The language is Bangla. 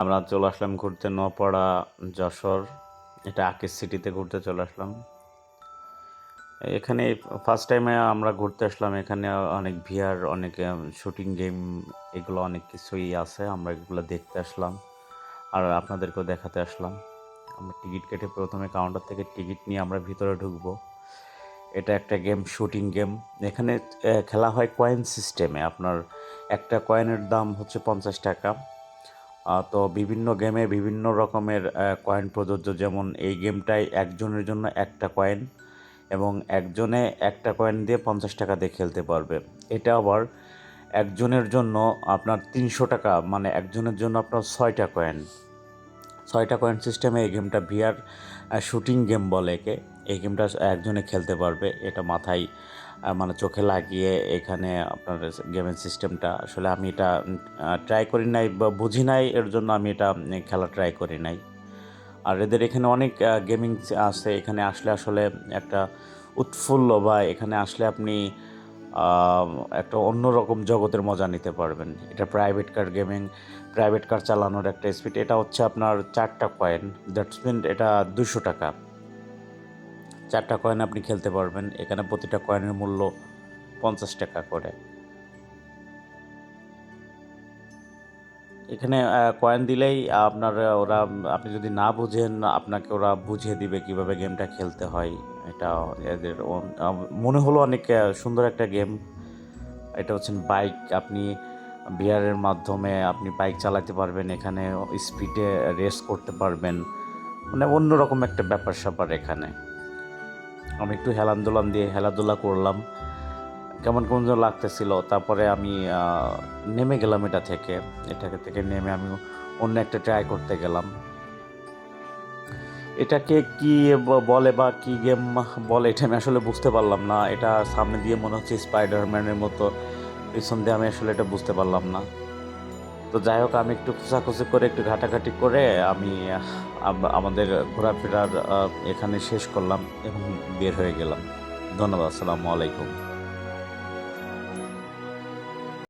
আমরা চলে আসলাম ঘুরতে নোয়াপাড়া যশোর। এটা আকিজ সিটিতে ঘুরতে চলে আসলাম। এখানে ফার্স্ট টাইমে আমরা ঘুরতে আসলাম। এখানে অনেক ভিআর, অনেক শুটিং গেম, এগুলো অনেক কিছুই আছে। আমরা এগুলো দেখতে আসলাম আর আপনাদেরকেও দেখাতে আসলাম। আমরা টিকিট কেটে প্রথমে কাউন্টার থেকে টিকিট নিয়ে আমরা ভিতরে ঢুকবো। এটা একটা গেম, শুটিং গেম। এখানে খেলা হয় কয়েন সিস্টেমে। আপনার একটা কয়েনের দাম হচ্ছে 50 টাকা। তো বিভিন্ন গেমে বিভিন্ন রকমের কয়েন প্রযোজ্য। যেমন এই গেমটায় একজনের জন্য একটা কয়েন, এবং একজনে একটা কয়েন দিয়ে 50 টাকা দিয়ে খেলতে পারবে। এটা আবার একজনের জন্য আপনার 300 টাকা, মানে একজনের জন্য আপনার 6টা কয়েন। 6টা কয়েন সিস্টেমে এই গেমটা ভিআর শুটিং গেম বলে একে। এই গেমটা একজনে খেলতে পারবে। এটা মাথায় মানে চোখে লাগিয়ে এখানে আপনার গেমের সিস্টেমটা, আসলে আমি এটা ট্রাই করি নাই বা বুঝি নাই, এর জন্য আমি এটা খেলা ট্রাই করি নাই। আর এদের এখানে অনেক গেমিং আছে। এখানে আসলে আসলে একটা উৎফুল্ল, বা এখানে আসলে আপনি আহ, একটা অন্যরকম জগতের মজা নিতে পারবেন। এটা private car gaming, private car চালানোর একটা স্পিড। এটা হচ্ছে আপনার 4টা কয়েন, দ্যাটস মিন এটা 200 টাকা। 4টা কয়েন আপনি খেলতে পারবেন। এখানে প্রতিটা কয়েনের মূল্য 50 টাকা করে। এখানে কয়েন দিলেই আপনার ওরা, আপনি যদি না বুঝেন আপনাকে ওরা বুঝিয়ে দিবে কিভাবে গেমটা খেলতে হয়। এটা এদের মনে হলো অনেক সুন্দর একটা গেম। এটা হচ্ছে বাইক। আপনি বিয়ারের মাধ্যমে আপনি বাইক চালাতে পারবেন, এখানে স্পিডে রেস করতে পারবেন। মানে অন্যরকম একটা ব্যাপার স্যাপার এখানে। আমি একটু হেলান্দোলন দিয়ে খেলাধুলা করলাম, কেমন কেমন যেন লাগতেছিল। তারপরে আমি নেমে গেলাম এটা থেকে নেমে আমি অন্য একটা ট্রাই করতে গেলাম। এটাকে কি বলে বা কি গেম বলে, এটা আমি আসলে বুঝতে পারলাম না। এটা সামনে দিয়ে মনে হচ্ছে স্পাইডারম্যানের মতো, পিছন দিয়ে আমি আসলে এটা বুঝতে পারলাম না। তো যাই হোক, আমি একটু খোঁজাখুঁজি করে একটু ঘাটাঘাটি করে আমি আমাদের ঘোরাফেরার এখানে শেষ করলাম এবং বের হয়ে গেলাম। ধন্যবাদ। আসসালামু আলাইকুম।